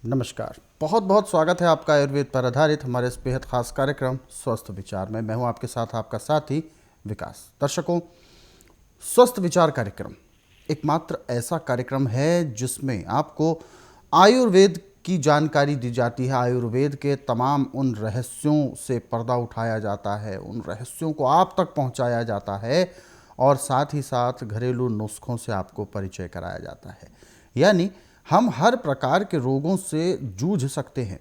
नमस्कार। बहुत बहुत स्वागत है आपका आयुर्वेद पर आधारित हमारे इस बेहद खास कार्यक्रम स्वस्थ विचार में। मैं हूं आपके साथ आपका साथी विकास। दर्शकों, स्वस्थ विचार कार्यक्रम एकमात्र ऐसा कार्यक्रम है जिसमें आपको आयुर्वेद की जानकारी दी जाती है। आयुर्वेद के तमाम उन रहस्यों से पर्दा उठाया जाता है, उन रहस्यों को आप तक पहुंचाया जाता है और साथ ही साथ घरेलू नुस्खों से आपको परिचय कराया जाता है। यानी हम हर प्रकार के रोगों से जूझ सकते हैं।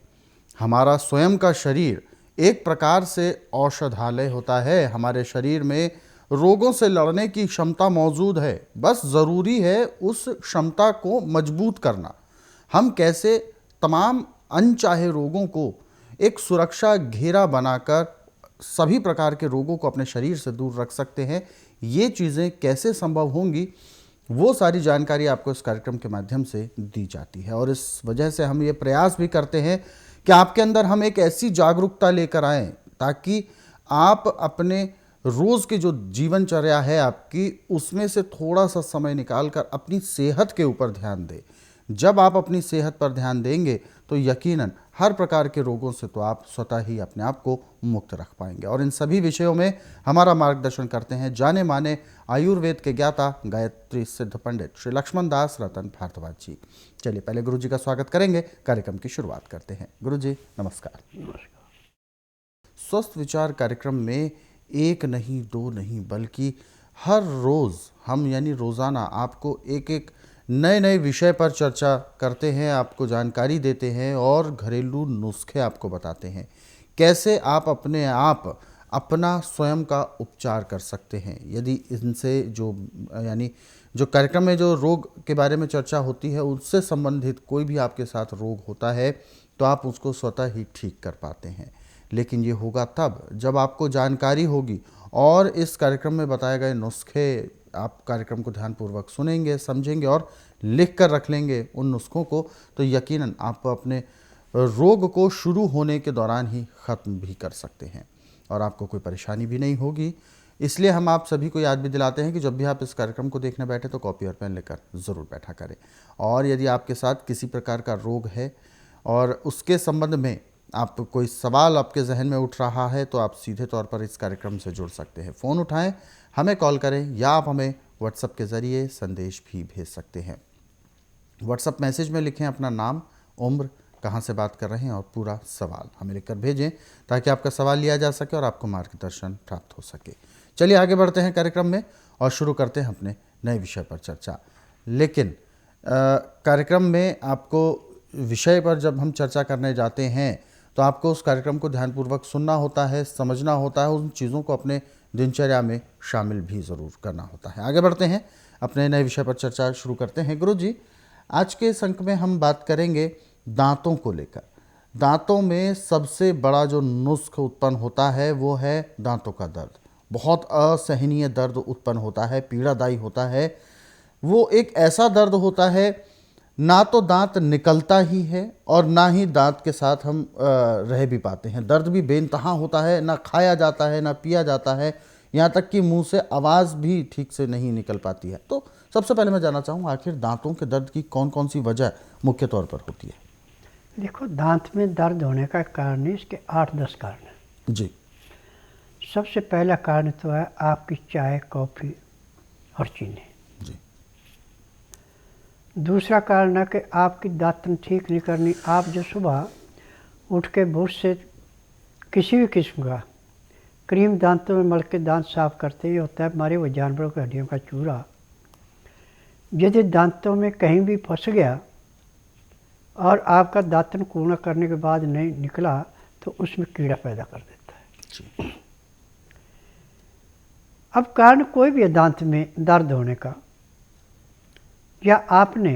हमारा स्वयं का शरीर एक प्रकार से औषधालय होता है। हमारे शरीर में रोगों से लड़ने की क्षमता मौजूद है, बस ज़रूरी है उस क्षमता को मजबूत करना। हम कैसे तमाम अनचाहे रोगों को एक सुरक्षा घेरा बनाकर सभी प्रकार के रोगों को अपने शरीर से दूर रख सकते हैं, ये चीज़ें कैसे संभव होंगी, वो सारी जानकारी आपको इस कार्यक्रम के माध्यम से दी जाती है। और इस वजह से हम ये प्रयास भी करते हैं कि आपके अंदर हम एक ऐसी जागरूकता लेकर आएँ ताकि आप अपने रोज़ की जो जीवनचर्या है आपकी, उसमें से थोड़ा सा समय निकाल कर अपनी सेहत के ऊपर ध्यान दें। जब आप अपनी सेहत पर ध्यान देंगे तो यकीनन हर प्रकार के रोगों से तो आप स्वतः ही अपने आप को मुक्त रख पाएंगे। और इन सभी विषयों में हमारा मार्गदर्शन करते हैं जाने माने आयुर्वेद के ज्ञाता गायत्री सिद्ध पंडित श्री लक्ष्मण दास रतन भारद्वाज जी। चलिए पहले गुरु जी का स्वागत करेंगे, कार्यक्रम की शुरुआत करते हैं। गुरु जी नमस्कार। स्वस्थ विचार कार्यक्रम में एक नहीं दो नहीं बल्कि हर रोज़ हम यानी रोज़ाना आपको एक एक नए नए विषय पर चर्चा करते हैं, आपको जानकारी देते हैं और घरेलू नुस्खे आपको बताते हैं कैसे आप अपने आप अपना स्वयं का उपचार कर सकते हैं। यदि इनसे जो यानी जो कार्यक्रम में जो रोग के बारे में चर्चा होती है उससे संबंधित कोई भी आपके साथ रोग होता है तो आप उसको स्वतः ही ठीक कर पाते हैं। लेकिन ये होगा तब जब आपको जानकारी होगी और इस कार्यक्रम में बताए गए नुस्खे आप कार्यक्रम को ध्यानपूर्वक सुनेंगे, समझेंगे और लिख कर रख लेंगे उन नुस्खों को, तो यकीनन आप अपने रोग को शुरू होने के दौरान ही ख़त्म भी कर सकते हैं और आपको कोई परेशानी भी नहीं होगी। इसलिए हम आप सभी को याद भी दिलाते हैं कि जब भी आप इस कार्यक्रम को देखने बैठे तो कॉपी और पेन लेकर ज़रूर बैठा करें। और यदि आपके साथ किसी प्रकार का रोग है और उसके संबंध में आप कोई सवाल आपके जहन में उठ रहा है तो आप सीधे तौर पर इस कार्यक्रम से जुड़ सकते हैं। फ़ोन उठाएं, हमें कॉल करें या आप हमें व्हाट्सएप के ज़रिए संदेश भी भेज सकते हैं। व्हाट्सएप मैसेज में लिखें अपना नाम, उम्र, कहाँ से बात कर रहे हैं और पूरा सवाल हमें लिखकर भेजें ताकि आपका सवाल लिया जा सके और आपको मार्गदर्शन प्राप्त हो सके। चलिए आगे बढ़ते हैं कार्यक्रम में और शुरू करते हैं अपने नए विषय पर चर्चा। लेकिन कार्यक्रम में आपको विषय पर जब हम चर्चा करने जाते हैं तो आपको उस कार्यक्रम को ध्यानपूर्वक सुनना होता है, समझना होता है, उन चीज़ों को अपने दिनचर्या में शामिल भी ज़रूर करना होता है। आगे बढ़ते हैं, अपने नए विषय पर चर्चा शुरू करते हैं। गुरु जी, आज के इस अंक में हम बात करेंगे दांतों को लेकर। दांतों में सबसे बड़ा जो नुस्ख उत्पन्न होता है वो है दांतों का दर्द। बहुत असहनीय दर्द उत्पन्न होता है, पीड़ादायी होता है। वो एक ऐसा दर्द होता है ना तो दांत निकलता ही है और ना ही दांत के साथ हम रह भी पाते हैं। दर्द भी बेइंतहा होता है, ना खाया जाता है ना पिया जाता है, यहाँ तक कि मुंह से आवाज़ भी ठीक से नहीं निकल पाती है। तो सबसे पहले मैं जानना चाहूँ आखिर दांतों के दर्द की कौन कौन सी वजह मुख्य तौर पर होती है? देखो, दांत में दर्द होने का कारण है, इसके 8-10 कारण हैं। जी सबसे पहला कारण तो है आपकी चाय, कॉफ़ी और चीनी। जी दूसरा कारण है कि आपकी दांतन ठीक नहीं करनी। आप जो सुबह उठ के ब्रश से किसी भी किस्म का क्रीम दांतों में मल के दांत साफ करते ही होता है, मारे हुए जानवरों की हड्डियों का चूरा यदि दांतों में कहीं भी फंस गया और आपका दांतन कूर्णा करने के बाद नहीं निकला तो उसमें कीड़ा पैदा कर देता है। अब कारण कोई भी है दांत में दर्द होने का, या आपने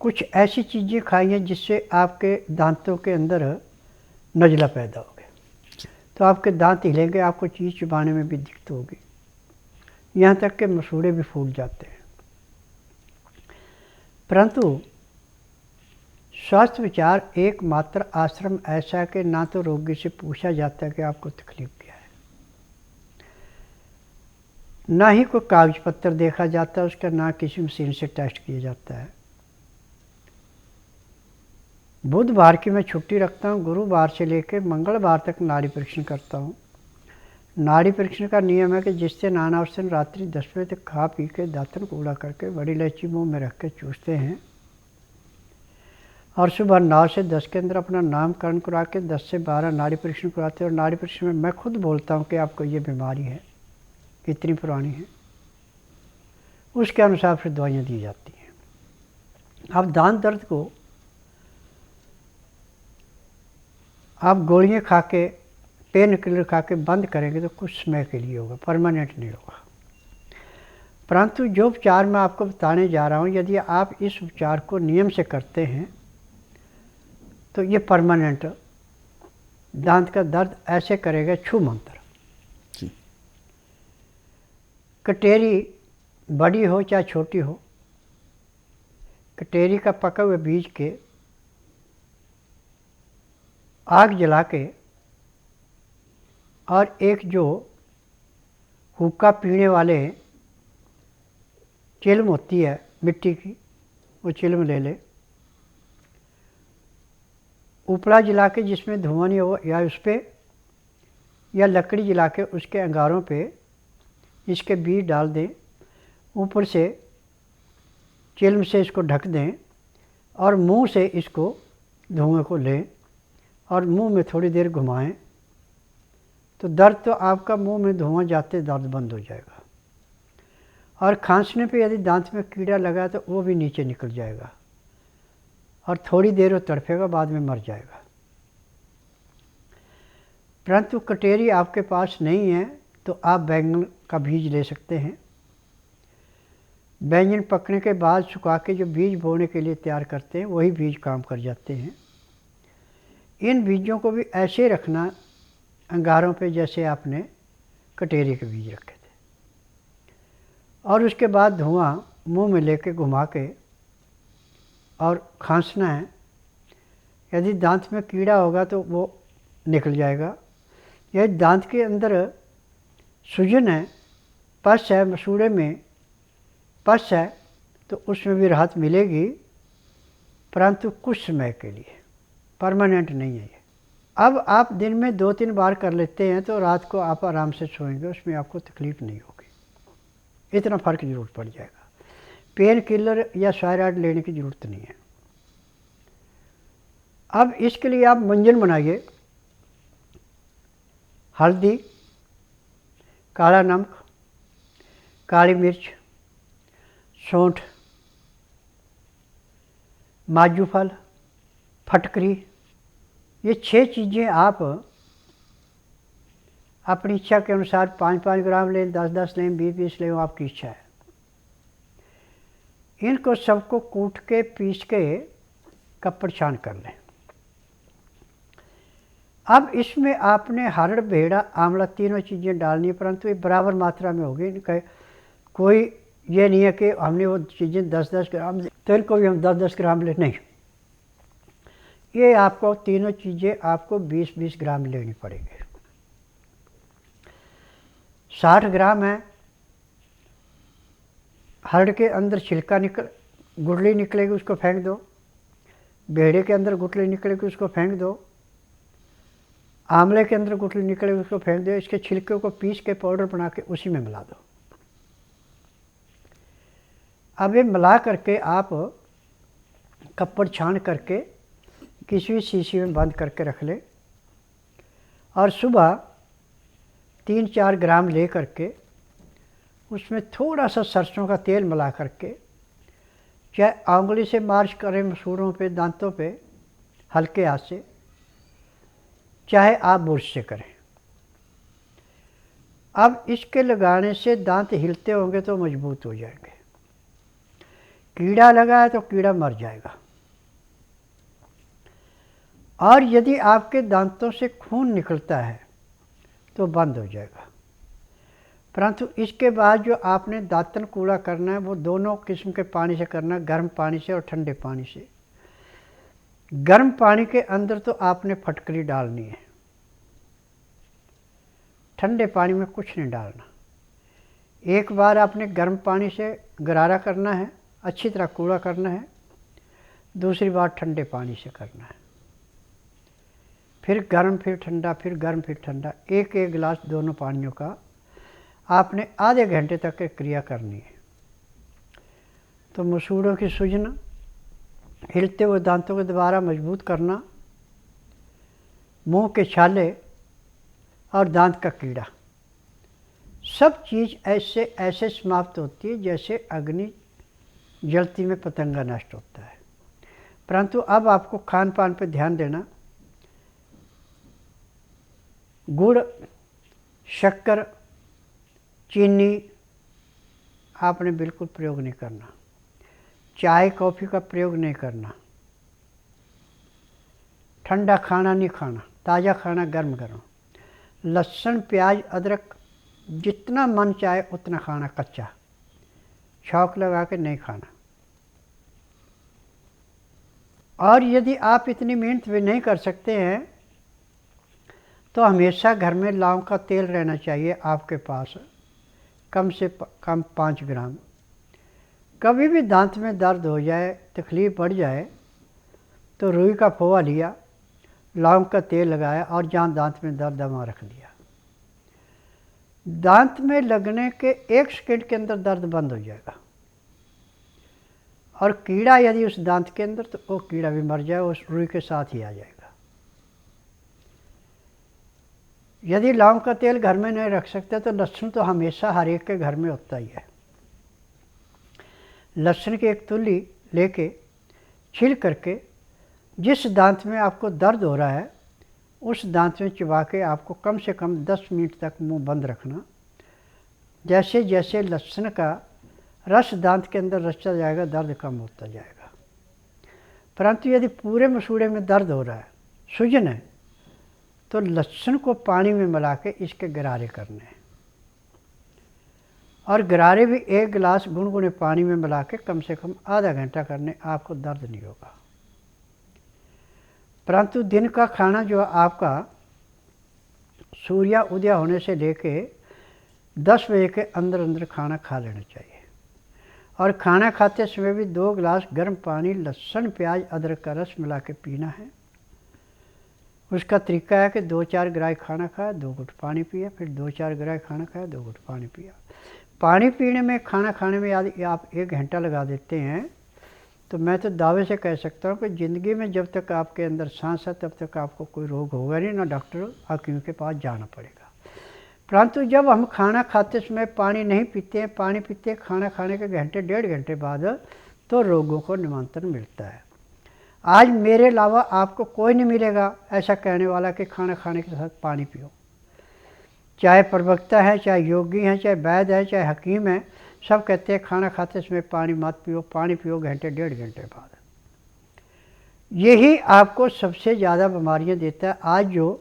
कुछ ऐसी चीज़ें खाई हैं जिससे आपके दांतों के अंदर नज़ला पैदा हो गया, तो आपके दांत हिलेंगे, आपको चीज़ चबाने में भी दिक्कत होगी, यहाँ तक कि मसूड़े भी फूट जाते हैं। परंतु स्वास्थ्य विचार एकमात्र आश्रम ऐसा है कि ना तो रोगी से पूछा जाता है कि आपको तकलीफ क्या है, ना ही कोई कागज पत्र देखा जाता है उसका, ना किसी मशीन से टेस्ट किया जाता है। बुधवार की मैं छुट्टी रखता हूँ। गुरुवार से लेकर मंगलवार तक नाड़ी परीक्षण करता हूँ। नाड़ी परीक्षण का नियम है कि जिस दिन आना उस दिन रात्रि 10 बजे तक खा पी के दातन कूड़ा करके बड़ी इलायची मुँह में रख के चूसते हैं और सुबह 9 से 10 के अंदर अपना नामकरण करा के 10 से 12 नाड़ी परीक्षण कराते हैं। और नाड़ी परीक्षण में मैं खुद बोलता हूँ कि आपको ये बीमारी है, कितनी पुरानी है, उसके अनुसार फिर दवाइयाँ दी जाती हैं। अब दांत दर्द को आप गोलियाँ खा के, पेन किलर खा के बंद करेंगे तो कुछ समय के लिए होगा, परमानेंट नहीं होगा। परंतु जो उपचार मैं आपको बताने जा रहा हूँ, यदि आप इस उपचार को नियम से करते हैं तो ये परमानेंट दांत का दर्द ऐसे करेगा छू मंत्र। कटेरी बड़ी हो चाहे छोटी हो, कटेरी का पका हुए बीज के आग जला के और एक जो हुक्का पीने वाले चिल्म होती है मिट्टी की, वो चिल्म ले ले, उपला जला के जिसमें धुआं नहीं हो, या उस पर या लकड़ी जला के उसके अंगारों पे इसके बीज डाल दें, ऊपर से चिल्म से इसको ढक दें और मुंह से इसको धुएं को लें और मुंह में थोड़ी देर घुमाएं तो दर्द तो आपका मुंह में धुआं जाते दर्द बंद हो जाएगा। और खांसने पे यदि दांत में कीड़ा लगा तो वो भी नीचे निकल जाएगा और थोड़ी देर वो तड़फेगा, बाद में मर जाएगा। परंतु कटेरी आपके पास नहीं है तो आप बैंगन का बीज ले सकते हैं। बैंगन पकने के बाद सुखा के जो बीज बोने के लिए तैयार करते हैं वही बीज काम कर जाते हैं। इन बीजों को भी ऐसे रखना अंगारों पे जैसे आपने कटेरी के बीज रखे थे, और उसके बाद धुआं मुंह में लेके घुमा के और खांसना है। यदि दांत में कीड़ा होगा तो वो निकल जाएगा। यदि दांत के अंदर सूजन है, पस है, मसूड़े में पस है तो उसमें भी राहत मिलेगी, परंतु कुछ समय के लिए, परमानेंट नहीं है ये। अब आप दिन में 2-3 बार कर लेते हैं तो रात को आप आराम से सोएंगे, उसमें आपको तकलीफ़ नहीं होगी। इतना फ़र्क ज़रूर पड़ जाएगा। पेन किलर या थायराइड लेने की ज़रूरत नहीं है। अब इसके लिए आप मंजन बनाइए। हल्दी, काला नमक, काली मिर्च, सौंठ, माजू फल, फटकरी, ये 6 चीज़ें आप अपनी इच्छा के अनुसार 5-5 ग्राम लें, 10-10 लें, 20-20 लें, आपकी इच्छा है। इनको सबको कूट के पीस के कपड़ छान कर लें। अब इसमें आपने हरड़, भेड़ा, आंवला तीनों चीज़ें डालनी है, परंतु ये बराबर मात्रा में होगी। इनका कोई ये नहीं है कि हमने वो चीज़ें 10-10 ग्राम तो इनको भी हम 10-10 ग्राम ले, नहीं। ये आपको तीनों चीज़ें आपको 20-20 ग्राम लेनी पड़ेगी। 60 ग्राम है हरड़ के अंदर छिलका गुठली निकलेगी, उसको फेंक दो। भेड़े के अंदर गुठली निकलेगी, उसको फेंक दो। आंवले के अंदर गुठली निकलेगी, उसको फेंक दो। इसके छिलके को पीस के पाउडर बना के उसी में मिला दो। अब ये मिला करके आप कपड़ छान करके किसी भी शीशी में बंद करके रख लें और सुबह 3-4 ग्राम ले करके उसमें थोड़ा सा सरसों का तेल मिला करके, चाहे आंगुली से मालिश करें मसूड़ों पे, दांतों पे हल्के हाथ से, चाहे आप बुरश से करें। अब इसके लगाने से दांत हिलते होंगे तो मजबूत हो जाएंगे। कीड़ा लगा है तो कीड़ा मर जाएगा। और यदि आपके दांतों से खून निकलता है तो बंद हो जाएगा। परंतु इसके बाद जो आपने दातन कूड़ा करना है वो दोनों किस्म के पानी से करना है, गर्म पानी से और ठंडे पानी से। गर्म पानी के अंदर तो आपने फटकरी डालनी है, ठंडे पानी में कुछ नहीं डालना। एक बार आपने गर्म पानी से गरारा करना है, अच्छी तरह कूड़ा करना है, दूसरी बार ठंडे पानी से करना है, फिर गर्म फिर ठंडा, फिर गर्म फिर ठंडा, एक एक गिलास दोनों पानियों का आपने आधे घंटे तक एक क्रिया करनी है। तो मसूड़ों की सूजना, हिलते हुए दांतों को दोबारा मजबूत करना, मुंह के छाले और दांत का कीड़ा, सब चीज़ ऐसे ऐसे समाप्त होती है जैसे अग्नि जलती में पतंगा नष्ट होता है। परंतु अब आपको खान पान पर ध्यान देना। गुड़, शक्कर, चीनी आपने बिल्कुल प्रयोग नहीं करना। चाय कॉफ़ी का प्रयोग नहीं करना। ठंडा खाना नहीं खाना, ताज़ा खाना गर्म गर्म। लहसुन प्याज अदरक जितना मन चाहे उतना खाना कच्चा, छौंक लगा के नहीं खाना। और यदि आप इतनी मेहनत भी नहीं कर सकते हैं तो हमेशा घर में लौंग का तेल रहना चाहिए आपके पास, कम से कम 5 ग्राम। कभी भी दांत में दर्द हो जाए, तकलीफ़ बढ़ जाए तो रुई का खोवा लिया, लौंग का तेल लगाया और जहाँ दांत में दर्द वहाँ रख दिया। दांत में लगने के 1 सेकंड के अंदर दर्द बंद हो जाएगा। और कीड़ा यदि उस दांत के अंदर, तो वो कीड़ा भी मर जाए, उस रुई के साथ ही आ जाएगा। यदि लौंग का तेल घर में नहीं रख सकते तो लहसुन तो हमेशा हर एक के घर में होता ही है। लहसुन की एक तुल्ली लेके छील करके जिस दांत में आपको दर्द हो रहा है उस दांत में चिबा के आपको कम से कम 10 मिनट तक मुंह बंद रखना। जैसे जैसे लहसुन का रस दांत के अंदर रचता जाएगा, दर्द कम होता जाएगा। परंतु यदि पूरे मसूड़े में दर्द हो रहा है, सूजन है, तो लहसुन को पानी में मिला के इसके गरारे करने हैं। और गरारे भी 1 गिलास गुनगुने पानी में मिला के कम से कम आधा घंटा करने, आपको दर्द नहीं होगा। परंतु दिन का खाना जो आपका सूर्य उदय होने से लेके 10 बजे के अंदर अंदर खाना खा लेना चाहिए। और खाना खाते समय भी 2 गिलास गर्म पानी लहसुन प्याज अदरक का रस मिला के पीना है। उसका तरीका है कि 2-4 ग्रास खाना खाया, 2 घुट पानी पिया, फिर 2-4 ग्रास खाना खाया, 2 घुट पानी पिया। पानी पीने में, खाना खाने में यदि आप 1 घंटा लगा देते हैं तो मैं तो दावे से कह सकता हूँ कि ज़िंदगी में जब तक आपके अंदर सांस है तब तक आपको कोई रोग होगा नहीं, ना डॉक्टर हकीम के पास जाना पड़ेगा। परंतु जब हम खाना खाते समय पानी नहीं पीते हैं, पानी पीते हैं खाना खाने के घंटे 1.5 घंटे बाद, तो रोगों को निमंत्रण मिलता है। आज मेरे अलावा आपको कोई नहीं मिलेगा ऐसा कहने वाला कि खाना खाने के साथ पानी पियो। चाहे प्रवक्ता है, चाहे योगी हैं, चाहे वैद्य है, चाहे हकीम है, सब कहते हैं खाना खाते समय पानी मत पियो, पानी पियो घंटे 1.5 घंटे बाद। यही आपको सबसे ज़्यादा बीमारियां देता है। आज जो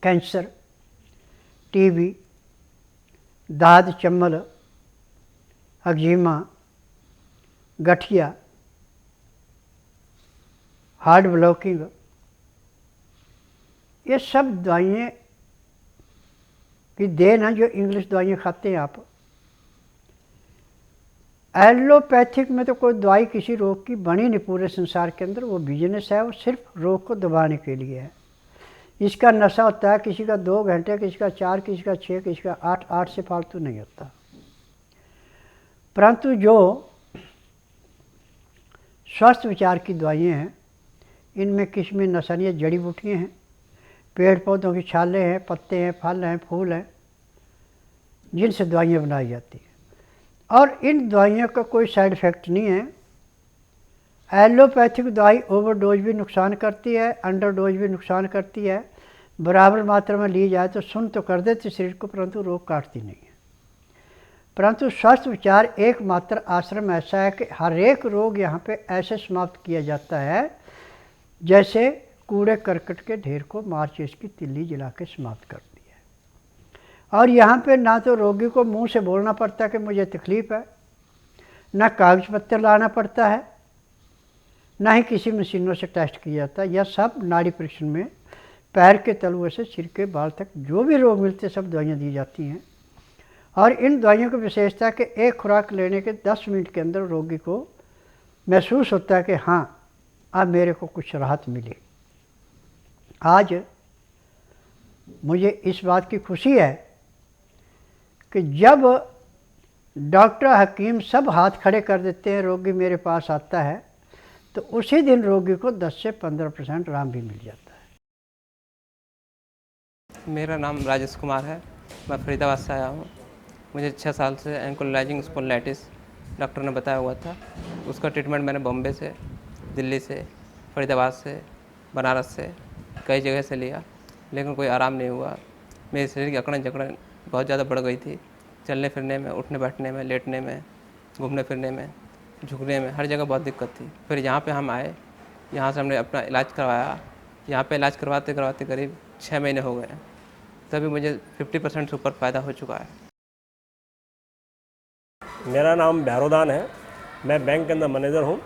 कैंसर, टीबी, दाद चम्बल, एक्जिमा, गठिया, हार्ट ब्लॉकिंग, ये सब दवाइयाँ की देन है जो इंग्लिश दवाइयाँ खाते हैं आप। एलोपैथिक में तो कोई दवाई किसी रोग की बनी नहीं पूरे संसार के अंदर, वो बिजनेस है, वो सिर्फ रोग को दबाने के लिए है। इसका नशा होता है किसी का 2 घंटे, किसी का 4, किसी का 6, किसी का 8, 8 से फालतू नहीं होता। परंतु जो स्वस्थ विचार की दवाइयाँ हैं, इनमें किस्में नसनिया जड़ी बूटियाँ हैं, पेड़ पौधों की छालें हैं, पत्ते हैं, फल हैं, फूल हैं, जिनसे दवाइयाँ बनाई जाती हैं। और इन दवाइयों का कोई साइड इफ़ेक्ट नहीं है। एलोपैथिक दवाई ओवरडोज भी नुकसान करती है, अंडरडोज भी नुकसान करती है। बराबर मात्रा में ली जाए तो सुन तो कर देती शरीर को, परंतु रोग काटती नहीं है। परंतु स्वस्थ विचार एकमात्र आश्रम ऐसा है कि हर एक रोग यहाँ पे ऐसे समाप्त किया जाता है जैसे कूड़े करकट के ढेर को माचिस की तिल्ली जला के समाप्त करती है। और यहाँ पे ना तो रोगी को मुंह से बोलना पड़ता कि मुझे तकलीफ़ है, ना कागज पत्तर लाना पड़ता है, ना ही किसी मशीनों से टेस्ट किया जाता है। यह सब नाड़ी परीक्षण में पैर के तलुए से सिर के बाल तक जो भी रोग मिलते सब दवाइयाँ दी जाती हैं। और इन दवाइयों की विशेषता कि एक खुराक लेने के 10 मिनट के अंदर रोगी को महसूस होता है कि हाँ अब मेरे को कुछ राहत मिली। आज मुझे इस बात की खुशी है कि जब डॉक्टर हकीम सब हाथ खड़े कर देते हैं, रोगी मेरे पास आता है, तो उसी दिन रोगी को 10 से 15% आराम भी मिल जाता है। मेरा नाम राजेश कुमार है। मैं फरीदाबाद से आया हूँ। मुझे 6 साल से एंकोलाइजिंग स्पॉन्डिलाइटिस डॉक्टर ने बताया हुआ था। उसका ट्रीटमेंट मैंने बॉम्बे से, दिल्ली से, फरीदाबाद से, बनारस से, कई जगह से लिया, लेकिन कोई आराम नहीं हुआ। मेरे शरीर की अकड़न जकड़न बहुत ज़्यादा बढ़ गई थी। चलने फिरने में, उठने बैठने में, लेटने में, घूमने फिरने में, झुकने में, हर जगह बहुत दिक्कत थी। फिर यहाँ पे हम आए, यहाँ से हमने अपना इलाज करवाया। यहाँ पे इलाज करवाते करवाते करीब 6 महीने हो गए। तभी मुझे 50% से ऊपर फ़ायदा हो चुका है। मेरा नाम भैरोदान है। मैं बैंक के अंदर मैनेजर हूँ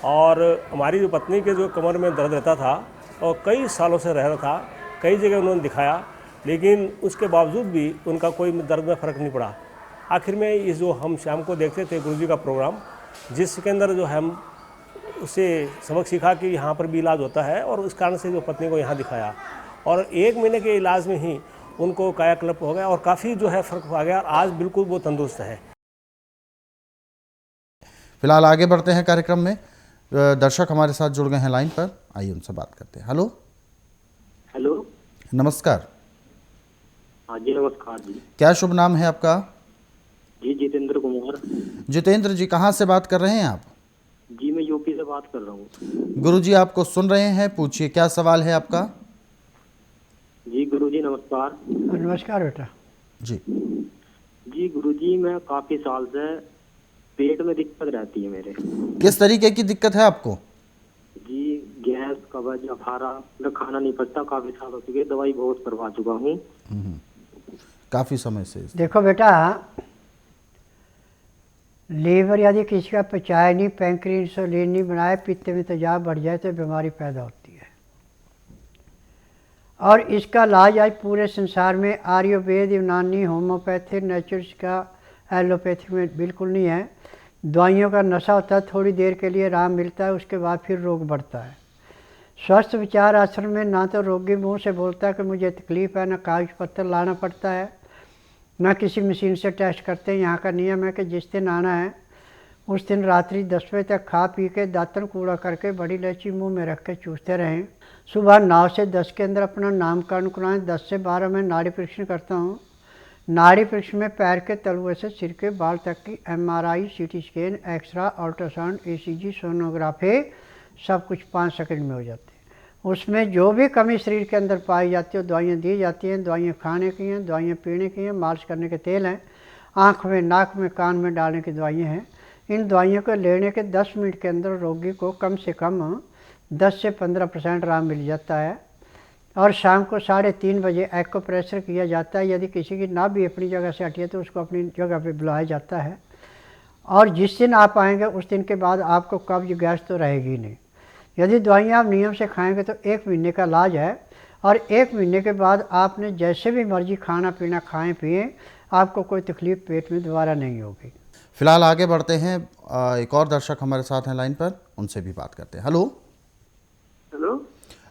और हमारी जो पत्नी के जो कमर में दर्द रहता था और कई सालों से रह रहा था, कई जगह उन्होंने दिखाया, लेकिन उसके बावजूद भी उनका कोई दर्द में फ़र्क नहीं पड़ा। आखिर में इस जो हम शाम को देखते थे गुरुजी का प्रोग्राम, जिसके अंदर जो हम उससे सबक सीखा कि यहाँ पर भी इलाज होता है, और उस कारण से जो पत्नी को यहाँ दिखाया और 1 महीने के इलाज में ही उनको कायाकल्प हो गया और काफ़ी जो है फ़र्क आ गया और आज बिल्कुल वो तंदुरुस्त है। फिलहाल आगे बढ़ते हैं कार्यक्रम में। दर्शक हमारे साथ जुड़ गए हैं लाइन पर, आइए उनसे बात करते हैं। हेलो। हेलो। नमस्कार। हाँ जी नमस्कार जी। क्या शुभ नाम है आपका? जी जितेंद्र कुमार। जितेंद्र जी, कहाँ से बात कर रहे हैं आप? जी मैं यूपी से बात कर रहा हूँ। गुरुजी आपको सुन रहे हैं, पूछिए क्या सवाल है आपका? जी गुरुजी नमस्कार। नमस्कार बेटा। जी जी गुरुजी, मैं काफ़ी साल से पेट में दिक्कत रहती है मेरे। किस तरीके की दिक्कत है आपको? जी गैस, कब्ज, अफारा, मैं खाना नहीं पचता, काफ़ी साल हो चुके, दवाई बहुत करवा चुका हूँ काफ़ी समय से। देखो बेटा, लीवर यदि किसी का पचाए नहीं, पैंक्रियास इंसुलिन नहीं बनाए, पित्त में तेजाब बढ़ जाए तो बीमारी पैदा होती है। और इसका इलाज आज पूरे संसार में आयुर्वेद, यूनानी, होम्योपैथिक, नेचुरल्स का, एलोपैथिक में बिल्कुल नहीं है। दवाइयों का नशा होता है, थोड़ी देर के लिए आराम मिलता है, उसके बाद फिर रोग बढ़ता है। स्वस्थ विचार आश्रम में ना तो रोगी मुंह से बोलता है कि मुझे तकलीफ़ है, ना कागज पत्तर लाना पड़ता है, ना किसी मशीन से टेस्ट करते हैं। यहाँ का नियम है कि जिस दिन आना है उस दिन रात्रि 10 बजे तक खा पी के दातन कूड़ा करके बड़ी इलायची मुंह में रख के चूसते रहें। सुबह 9 से 10 के अंदर अपना नामकरण कराएं। 10 से 12 में नाड़ी परीक्षण करता हूँ। नाड़ी परीक्षण में पैर के तलुए से सिर के बाल तक की MRI, CT scan, x-ray, ultrasound, ECG, sonography सब कुछ 5 सेकंड में हो जाते हैं। उसमें जो भी कमी शरीर के अंदर पाई जाती है दवाइयाँ दी जाती हैं। दवाइयाँ खाने की हैं, दवाइयाँ पीने की हैं, मालिश करने के तेल हैं, आँख में, नाक में, कान में डालने की दवाइयाँ हैं। इन दवाइयों को लेने के 10 मिनट के अंदर रोगी को कम से कम 10 से 15% आराम मिल जाता है। और शाम को 3:30 बजे एक्को प्रेशर किया जाता है। यदि किसी की नाभ भी अपनी जगह से हटी है तो उसको अपनी जगह पे बुलाया जाता है। और जिस दिन आप आएंगे उस दिन के बाद आपको कब्ज, गैस तो रहेगी नहीं। यदि दवाइयाँ आप नियम से खाएंगे तो 1 महीने का इलाज है, और 1 महीने के बाद आपने जैसे भी मर्जी खाना पीना खाएं पिएं, आपको कोई तकलीफ़ पेट में दोबारा नहीं होगी। फिलहाल आगे बढ़ते हैं। एक और दर्शक हमारे साथ हैं लाइन पर, उनसे भी बात करते हैं। हेलो। हेलो।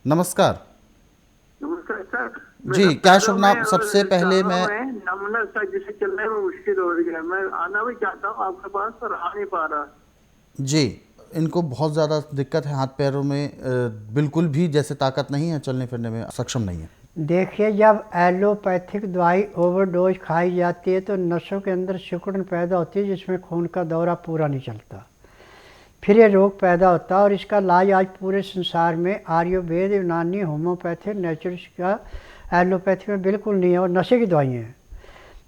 नमस्कार। नमस्कार सर। जी, क्या शुभ नाम? सबसे पहले मैं नमूना सर, जिसे चलने में मुश्किल हो रही है। मैं आना भी चाहता हूँ आपके पास पर आ नहीं पा रहा। जी, इनको बहुत ज़्यादा दिक्कत है, हाथ पैरों में बिल्कुल भी जैसे ताकत नहीं है, चलने फिरने में सक्षम नहीं है। देखिए, जब एलोपैथिक दवाई ओवरडोज खाई जाती है तो नसों के अंदर सिकुड़न पैदा होती है, जिसमें खून का दौरा पूरा नहीं चलता, फिर ये रोग पैदा होता है। और इसका इलाज आज पूरे संसार में आयुर्वेद, यूनानी, होम्योपैथिक, नेचुरल्स का, एलोपैथिक में बिल्कुल नहीं है, और नशे की दवाइयाँ हैं।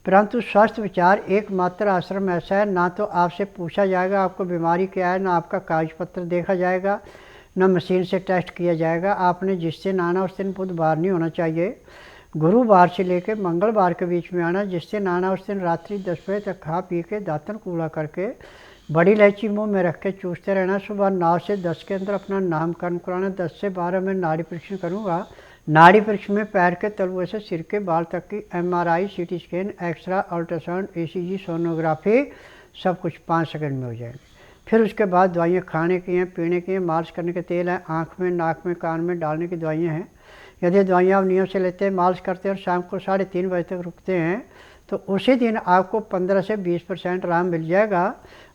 परंतु स्वस्थ विचार एकमात्र आश्रम ऐसा है, ना तो आपसे पूछा जाएगा आपको बीमारी क्या है, ना आपका कागज पत्र देखा जाएगा, ना मशीन से टेस्ट किया जाएगा। आपने जिस दिन आना उस दिन बुधवार नहीं होना चाहिए, गुरुवार से लेकर मंगलवार के बीच में आना। जिस दिन आना उस दिन रात्रि 10 बजे तक खा पी के दातन कूड़ा करके बड़ी इलायची मुंह में रख के चूसते रहना। सुबह 9 से 10 के अंदर अपना नामकरण कराना। 10 से 12 में नाड़ी परीक्षण करूँगा। नाड़ी परीक्षण में पैर के तलुए से सिर के बाल तक की MRI, CT scan, x-ray, ultrasound, ECG, sonography सब कुछ 5 सेकंड में हो जाएगी। फिर उसके बाद दवाइयाँ खाने की हैं, पीने की हैं, मालिश करने के तेल हैं, आँख में, नाक में, कान में डालने की दवाइयाँ हैं। यदि दवाइयाँ आप नियम से लेते हैं, मालिश करते हैं और शाम को 3:30 बजे तक रुकते हैं तो उसी दिन आपको 15 से 20% आराम मिल जाएगा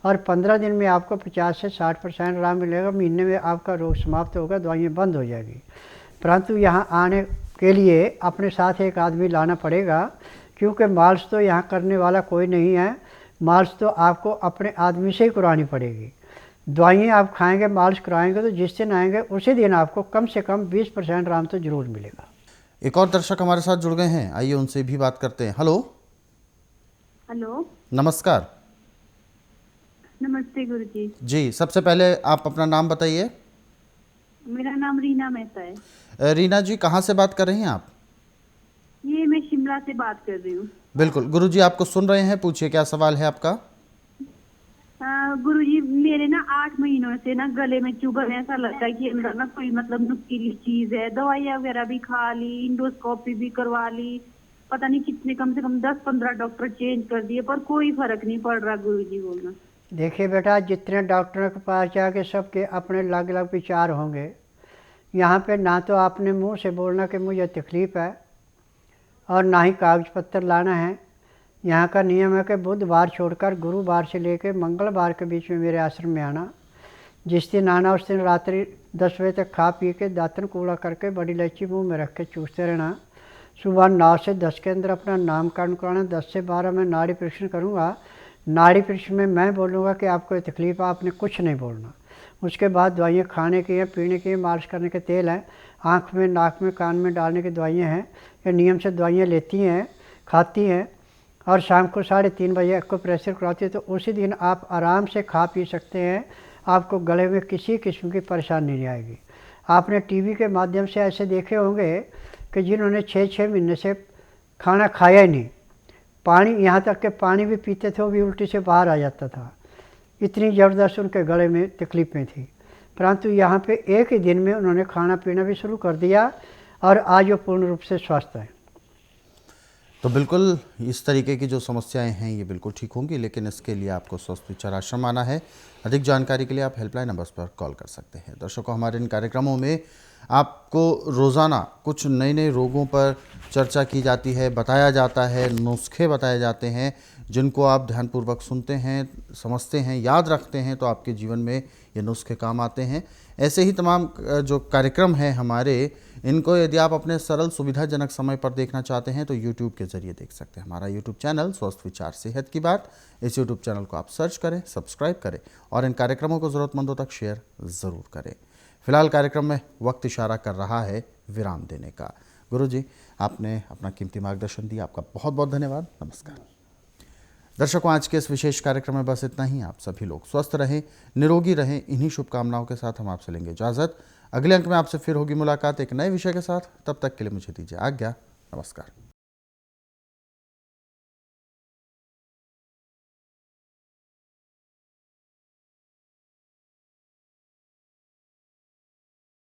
और 15 दिन में आपको 50 से 60% आराम मिलेगा। महीने में आपका रोग समाप्त होगा, दवाइयाँ बंद हो जाएगी। परंतु यहाँ आने के लिए अपने साथ एक आदमी लाना पड़ेगा, क्योंकि मालिश तो यहाँ करने वाला कोई नहीं है। मालिश तो आपको अपने आदमी से ही करानी पड़ेगी। दवाइयाँ आप खाएंगे, मालिश कराएंगे तो जिस दिन आएंगे उसी दिन आपको कम से कम 20% आराम तो जरूर मिलेगा। एक और दर्शक हमारे साथ जुड़ गए हैं, आइए उनसे भी बात करते हैं। हेलो। हेलो, नमस्कार। नमस्ते गुरुजी। जी, सबसे पहले आप अपना नाम बताइए। मेरा नाम रीना मेहता है। रीना जी, कहाँ से बात कर रही हैं आप? ये मैं शिमला से बात कर रही हूँ। बिल्कुल, गुरुजी आपको सुन रहे हैं, पूछिए क्या सवाल है आपका। गुरुजी, मेरे ना 8 महीनों से ना गले में चुभन, ऐसा लगता है कि अंदर ना कोई मतलब नुकीली चीज है। दवाइयाँ वगैरह भी खा ली, इंडोस्कोपी भी करवा ली, पता नहीं कितने, कम से कम 10-15 डॉक्टर चेंज कर दिए, पर कोई फर्क नहीं पड़ रहा गुरुजी बोलना। देखिए बेटा, जितने डॉक्टरों के पास जाके सबके अपने अलग अलग विचार होंगे। यहाँ पे ना तो आपने मुंह से बोलना कि मुझे तकलीफ़ है और ना ही कागज पत्तर लाना है। यहाँ का नियम है कि बुधवार छोड़कर गुरुवार से लेकर मंगलवार के बीच में मेरे आश्रम में आना। जिस दिन आना उस दिन रात्रि 10 बजे तक खा पी के दातन कूड़ा करके बड़ी इलायची मुंह में रख के चूसते रहना। सुबह 9 से 10 के अंदर अपना नामकरण कराना। 10 से 12 में नाड़ी परीक्षण करूँगा। नाड़ी परीक्षण में मैं बोलूँगा कि आपको ये तकलीफ़ है, आपने कुछ नहीं बोलना। उसके बाद दवाइयाँ खाने की हैं, पीने की हैं, मालिश करने के तेल हैं, आँख में, नाक में, कान में डालने की दवाइयाँ हैं। ये नियम से दवाइयाँ लेती हैं, खाती हैं और शाम को 3:30 बजे आपको प्रेशर कराती है तो उसी दिन आप आराम से खा पी सकते हैं। आपको गले में किसी किस्म की परेशानी नहीं आएगी। आपने टीवी के माध्यम से ऐसे देखे होंगे कि जिन्होंने 6-6 महीने से खाना खाया ही नहीं, पानी, यहाँ तक कि पानी भी पीते थे वो भी उल्टी से बाहर आ जाता था। इतनी ज़बरदस्त उनके गले में तकलीफ़ें थी। परंतु यहाँ पे एक ही दिन में उन्होंने खाना पीना भी शुरू कर दिया और आज वो पूर्ण रूप से स्वस्थ है। तो बिल्कुल इस तरीके की जो समस्याएं हैं ये बिल्कुल ठीक होंगी, लेकिन इसके लिए आपको स्वस्थ विचार आश्रम आना है। अधिक जानकारी के लिए आप हेल्पलाइन नंबर्स पर कॉल कर सकते हैं। दर्शकों, हमारे इन कार्यक्रमों में आपको रोज़ाना कुछ नए नए रोगों पर चर्चा की जाती है, बताया जाता है, नुस्खे बताए जाते हैं, जिनको आप ध्यानपूर्वक सुनते हैं, समझते हैं, याद रखते हैं तो आपके जीवन में ये नुस्खे काम आते हैं। ऐसे ही तमाम जो कार्यक्रम हैं हमारे, इनको यदि आप अपने सरल सुविधाजनक समय पर देखना चाहते हैं तो YouTube के ज़रिए देख सकते हैं। हमारा YouTube चैनल स्वस्थ विचार सेहत की बात, इस YouTube चैनल को आप सर्च करें, सब्सक्राइब करें और इन कार्यक्रमों को ज़रूरतमंदों तक शेयर ज़रूर करें। फिलहाल कार्यक्रम में वक्त इशारा कर रहा है विराम देने का। गुरुजी, आपने अपना कीमती मार्गदर्शन दिया, आपका बहुत बहुत धन्यवाद। नमस्कार। दर्शकों, आज के इस विशेष कार्यक्रम में बस इतना ही। आप सभी लोग स्वस्थ रहें, निरोगी रहें, इन्हीं शुभकामनाओं के साथ हम आपसे लेंगे इजाज़त। अगले अंक में आपसे फिर होगी मुलाकात एक नए विषय के साथ। तब तक के लिए मुझे दीजिए आज्ञा। नमस्कार।